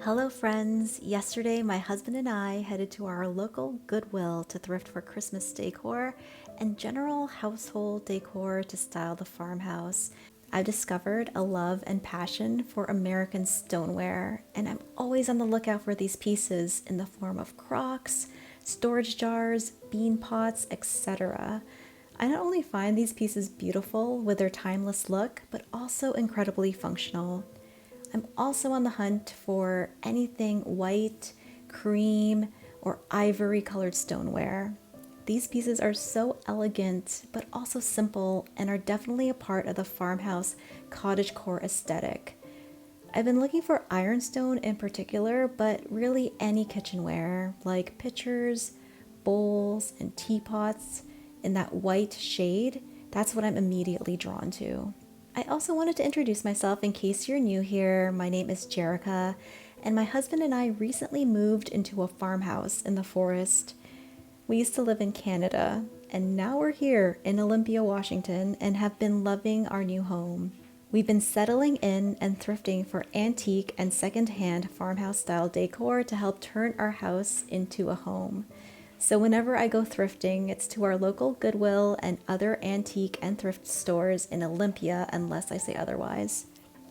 Hello friends! Yesterday my husband and I headed to our local Goodwill to thrift for Christmas decor and general household decor to style the farmhouse. I've discovered a love and passion for American stoneware, and I'm always on the lookout for these pieces in the form of crocks, storage jars, bean pots, etc. I not only find these pieces beautiful with their timeless look, but also incredibly functional. I'm also on the hunt for anything white, cream, or ivory colored stoneware. These pieces are so elegant, but also simple, and are definitely a part of the farmhouse cottage-core aesthetic. I've been looking for ironstone in particular, but really any kitchenware, like pitchers, bowls, and teapots in that white shade. That's what I'm immediately drawn to. I also wanted to introduce myself in case you're new here. My name is Jerica, and my husband and I recently moved into a farmhouse in the forest. We used to live in Canada, and now we're here in Olympia, Washington, and have been loving our new home. We've been settling in and thrifting for antique and secondhand farmhouse style decor to help turn our house into a home. So whenever I go thrifting, it's to our local Goodwill and other antique and thrift stores in Olympia, unless I say otherwise.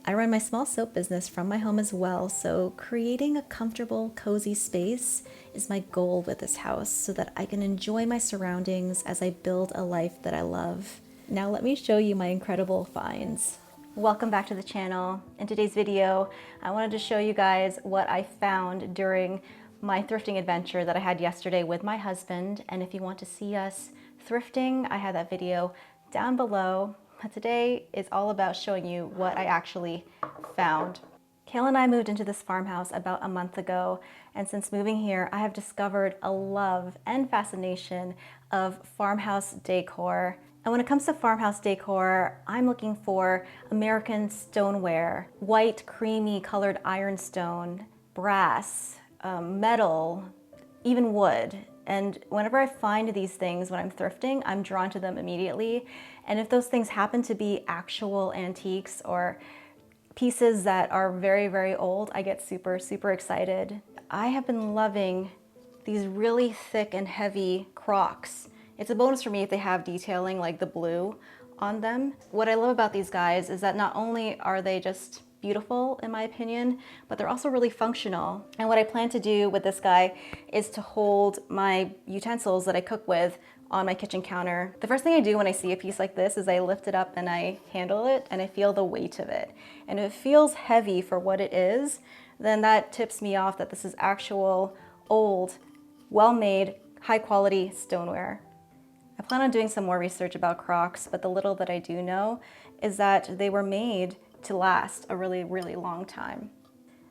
I run my small soap business from my home as well, so creating a comfortable, cozy space is my goal with this house so that I can enjoy my surroundings as I build a life that I love. Now let me show you my incredible finds. Welcome back to the channel. In today's video, I wanted to show you guys what I found during my thrifting adventure that I had yesterday with my husband. And if you want to see us thrifting, I have that video down below. But today is all about showing you what I actually found. Kayla and I moved into this farmhouse about a month ago, and since moving here, I have discovered a love and fascination of farmhouse decor. And when it comes to farmhouse decor, I'm looking for American stoneware, white, creamy colored ironstone, brass, metal, even wood. And whenever I find these things when I'm thrifting, I'm drawn to them immediately. And if those things happen to be actual antiques or pieces that are very, very old, I get super, super excited. I have been loving these really thick and heavy crocks. It's a bonus for me if they have detailing like the blue on them. What I love about these guys is that not only are they just beautiful in my opinion, but they're also really functional. And what I plan to do with this guy is to hold my utensils that I cook with on my kitchen counter. The first thing I do when I see a piece like this is I lift it up and I handle it and I feel the weight of it. And if it feels heavy for what it is, then that tips me off that this is actual, old, well-made, high-quality stoneware. I plan on doing some more research about crocks, but the little that I do know is that they were made to last a really, really long time.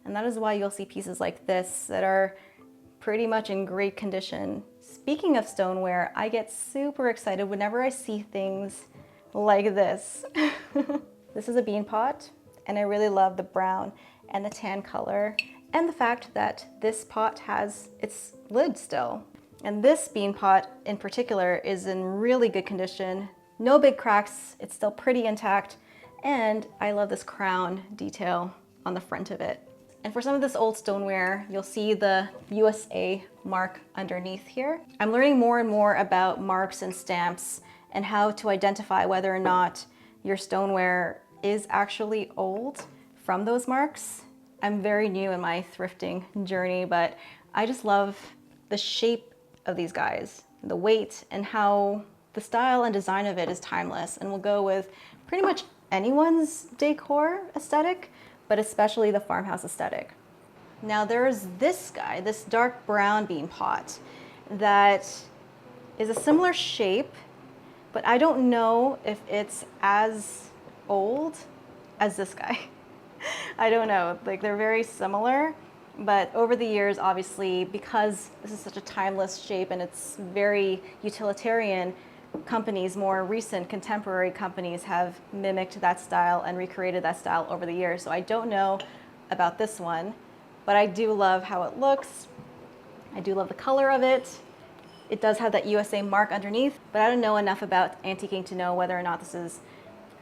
And that is why you'll see pieces like this that are pretty much in great condition. Speaking of stoneware, I get super excited whenever I see things like this. This is a bean pot, and I really love the brown and the tan color, and the fact that this pot has its lid still. And this bean pot in particular is in really good condition. No big cracks, it's still pretty intact, and I love this crown detail on the front of it. And for some of this old stoneware, you'll see the USA mark underneath here. I'm learning more and more about marks and stamps and how to identify whether or not your stoneware is actually old from those marks. I'm very new in my thrifting journey, but I just love the shape of these guys, the weight, and how the style and design of it is timeless and will go with pretty much anyone's decor aesthetic, but especially the farmhouse aesthetic. Now there's this guy, this dark brown bean pot that is a similar shape, but I don't know if it's as old as this guy. I don't know, like they're very similar, but over the years, obviously, because this is such a timeless shape and it's very utilitarian, companies, more recent contemporary companies, have mimicked that style and recreated that style over the years. So I don't know about this one, but I do love how it looks. I do love the color of it. It does have that USA mark underneath, but I don't know enough about antiquing to know whether or not this is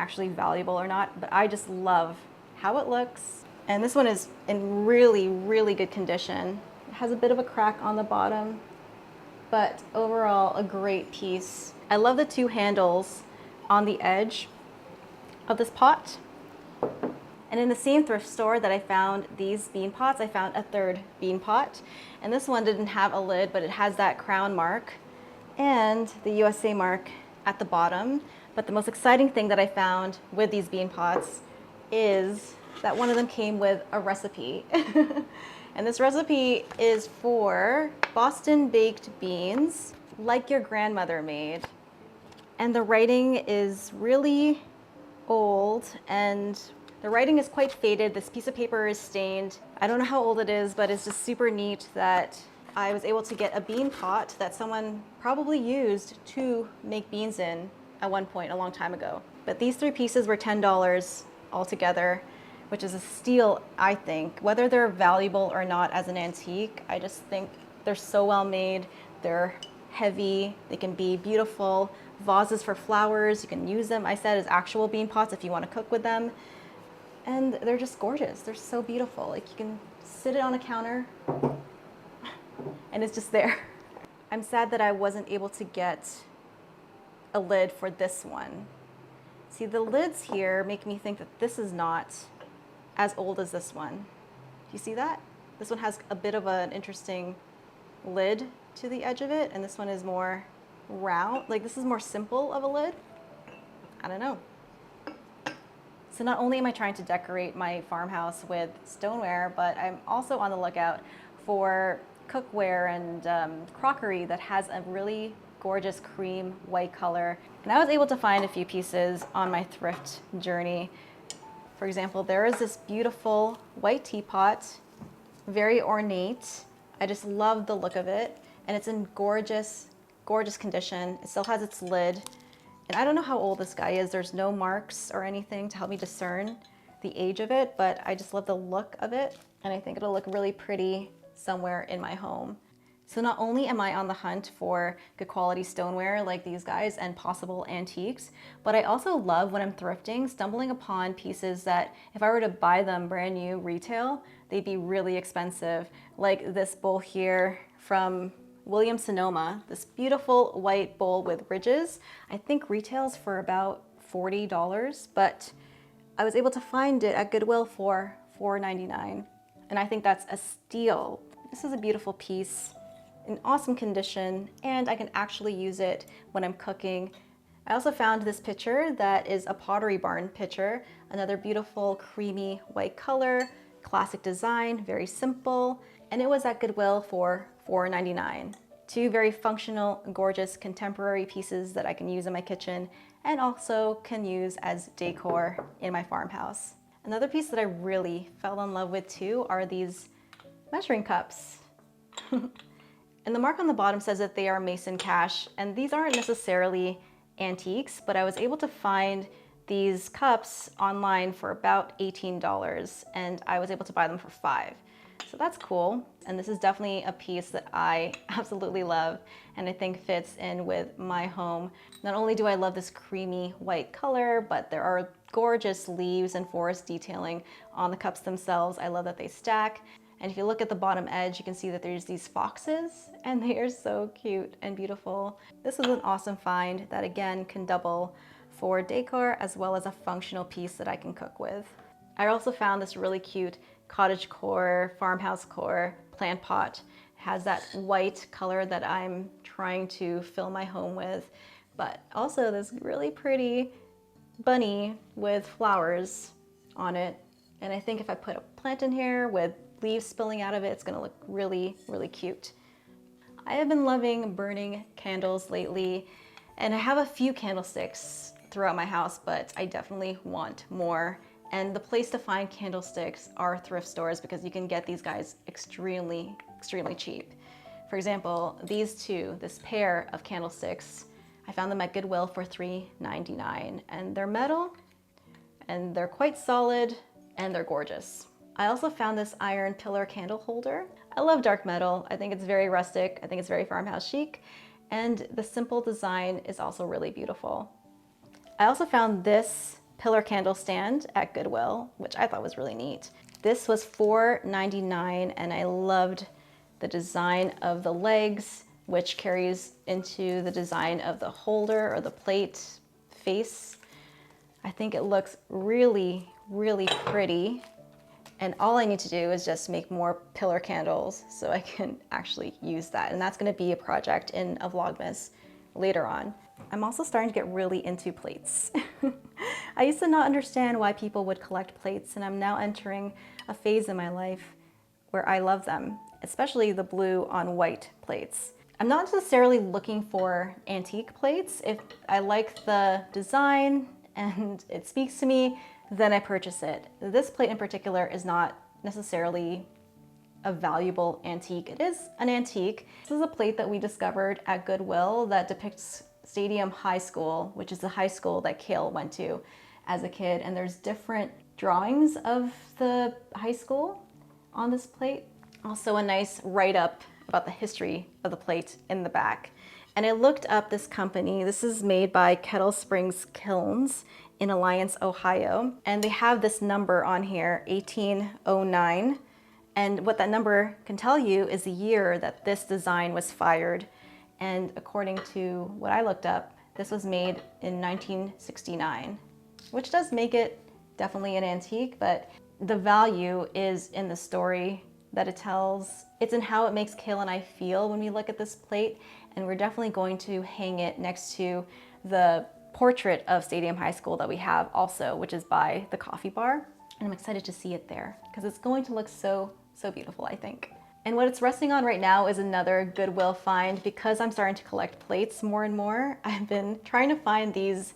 actually valuable or not, but I just love how it looks And this one is in really, really good condition. It has a bit of a crack on the bottom, but overall a great piece. I love the two handles on the edge of this pot. And in the same thrift store that I found these bean pots, I found a third bean pot. And this one didn't have a lid, but it has that crown mark and the USA mark at the bottom. But the most exciting thing that I found with these bean pots is that one of them came with a recipe. And this recipe is for Boston baked beans, like your grandmother made. And the writing is really old and the writing is quite faded. This piece of paper is stained. I don't know how old it is, but it's just super neat that I was able to get a bean pot that someone probably used to make beans in at one point a long time ago. But these three pieces were $10 altogether, which is a steal, I think. Whether they're valuable or not as an antique, I just think they're so well made. They're heavy, they can be beautiful vases for flowers. You can use them, I said, as actual bean pots if you want to cook with them. And they're just gorgeous. They're so beautiful. Like you can sit it on a counter and it's just there. I'm sad that I wasn't able to get a lid for this one. See, the lids here make me think that this is not as old as this one. Do you see that? This one has a bit of an interesting lid to the edge of it, and this one is more round. Like this is more simple of a lid. I don't know. So not only am I trying to decorate my farmhouse with stoneware, but I'm also on the lookout for cookware and crockery that has a really gorgeous cream white color. And I was able to find a few pieces on my thrift journey. For example, there is this beautiful white teapot, very ornate. I just love the look of it. And it's in gorgeous, gorgeous condition. It still has its lid. And I don't know how old this guy is. There's no marks or anything to help me discern the age of it, but I just love the look of it. And I think it'll look really pretty somewhere in my home. So not only am I on the hunt for good quality stoneware like these guys and possible antiques, but I also love when I'm thrifting, stumbling upon pieces that if I were to buy them brand new retail, they'd be really expensive. Like this bowl here from Williams-Sonoma, this beautiful white bowl with ridges. I think retails for about $40, but I was able to find it at Goodwill for $4.99. And I think that's a steal. This is a beautiful piece, in awesome condition, and I can actually use it when I'm cooking. I also found this pitcher that is a Pottery Barn pitcher, another beautiful creamy white color, classic design, very simple, and it was at Goodwill for $4.99. Two very functional, gorgeous, contemporary pieces that I can use in my kitchen and also can use as decor in my farmhouse. Another piece that I really fell in love with too are these measuring cups. And the mark on the bottom says that they are Mason cash, and these aren't necessarily antiques, but I was able to find these cups online for about $18, and I was able to buy them for $5. So that's cool. And this is definitely a piece that I absolutely love and I think fits in with my home. Not only do I love this creamy white color, but there are gorgeous leaves and forest detailing on the cups themselves. I love that they stack. And if you look at the bottom edge, you can see that there's these foxes and they are so cute and beautiful. This was an awesome find that again can double for decor as well as a functional piece that I can cook with. I also found this really cute cottage-core, farmhouse-core plant pot. It has that white color that I'm trying to fill my home with, but also this really pretty bunny with flowers on it. And I think if I put a plant in here with leaves spilling out of it, it's gonna look really, really cute. I have been loving burning candles lately, and I have a few candlesticks throughout my house, but I definitely want more. And the place to find candlesticks are thrift stores because you can get these guys extremely, extremely cheap. For example, these two, this pair of candlesticks, I found them at Goodwill for $3.99, and they're metal and they're quite solid and they're gorgeous. I also found this iron pillar candle holder. I love dark metal. I think it's very rustic. I think it's very farmhouse chic, and the simple design is also really beautiful. I also found this pillar candle stand at Goodwill, which I thought was really neat. This was $4.99, and I loved the design of the legs, which carries into the design of the holder or the plate face. I think it looks really, really pretty. And all I need to do is just make more pillar candles so I can actually use that. And that's gonna be a project in a Vlogmas later on. I'm also starting to get really into plates. I used to not understand why people would collect plates, and I'm now entering a phase in my life where I love them, especially the blue on white plates. I'm not necessarily looking for antique plates. If I like the design and it speaks to me, then I purchase it. This plate in particular is not necessarily a valuable antique. It is an antique. This is a plate that we discovered at Goodwill that depicts Stadium High School, which is the high school that Kale went to as a kid. And there's different drawings of the high school on this plate. Also a nice write-up about the history of the plate in the back. And I looked up this company. This is made by Kettle Springs Kilns in Alliance, Ohio. And they have this number on here, 1809. And what that number can tell you is the year that this design was fired. And according to what I looked up, this was made in 1969, which does make it definitely an antique, but the value is in the story that it tells. It's in how it makes Kale and I feel when we look at this plate. And we're definitely going to hang it next to the portrait of Stadium High School that we have also, which is by the coffee bar. And I'm excited to see it there because it's going to look so, so beautiful, I think. And what it's resting on right now is another Goodwill find. Because I'm starting to collect plates more and more, I've been trying to find these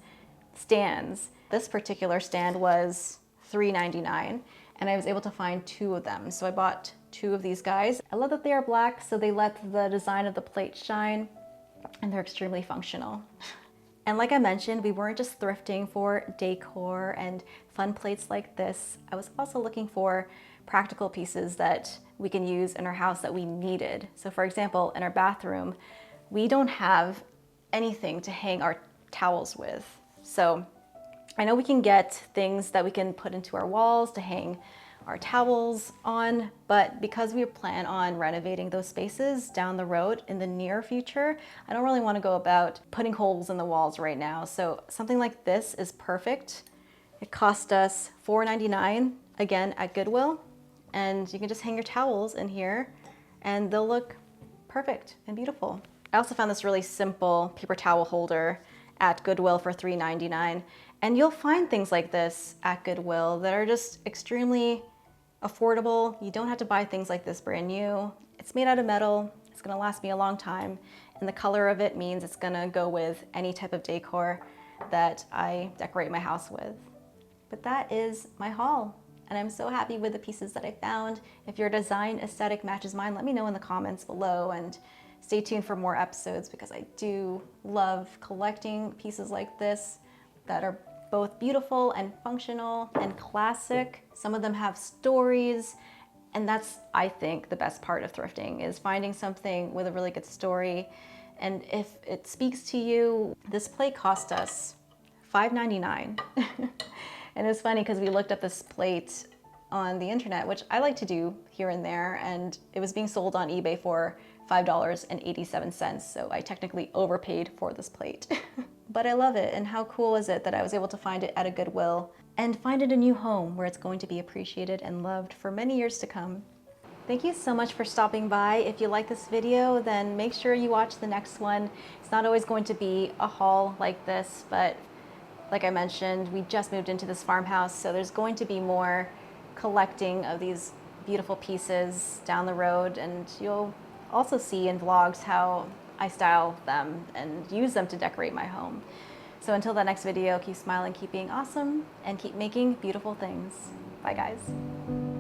stands. This particular stand was $3.99, and I was able to find 2 of them. So I bought 2 of these guys. I love that they are black, so they let the design of the plate shine, and they're extremely functional. And like I mentioned, we weren't just thrifting for decor and fun plates like this. I was also looking for practical pieces that we can use in our house that we needed. So for example, in our bathroom, we don't have anything to hang our towels with. So I know we can get things that we can put into our walls to hang our towels on, but because we plan on renovating those spaces down the road in the near future, I don't really want to go about putting holes in the walls right now. So something like this is perfect. It cost us $4.99 again at Goodwill, and you can just hang your towels in here and they'll look perfect and beautiful. I also found this really simple paper towel holder at Goodwill for $3.99, and you'll find things like this at Goodwill that are just extremely affordable. You don't have to buy things like this brand new. It's made out of metal. It's gonna last me a long time. And the color of it means it's gonna go with any type of decor that I decorate my house with. But that is my haul. And I'm so happy with the pieces that I found. If your design aesthetic matches mine, let me know in the comments below, and stay tuned for more episodes because I do love collecting pieces like this that are both beautiful and functional and classic. Some of them have stories, and that's, I think, the best part of thrifting is finding something with a really good story. And if it speaks to you, this plate cost us $5.99. And it's funny because we looked up this plate on the internet, which I like to do here and there, and it was being sold on eBay for $5.87, so I technically overpaid for this plate. But I love it, and how cool is it that I was able to find it at a Goodwill and find it a new home where it's going to be appreciated and loved for many years to come. Thank you so much for stopping by. If you like this video, then make sure you watch the next one. It's not always going to be a haul like this, but like I mentioned, we just moved into this farmhouse, so there's going to be more collecting of these beautiful pieces down the road, and you'll also see in vlogs how I style them and use them to decorate my home. So until that next video, keep smiling, keep being awesome, and keep making beautiful things. Bye guys.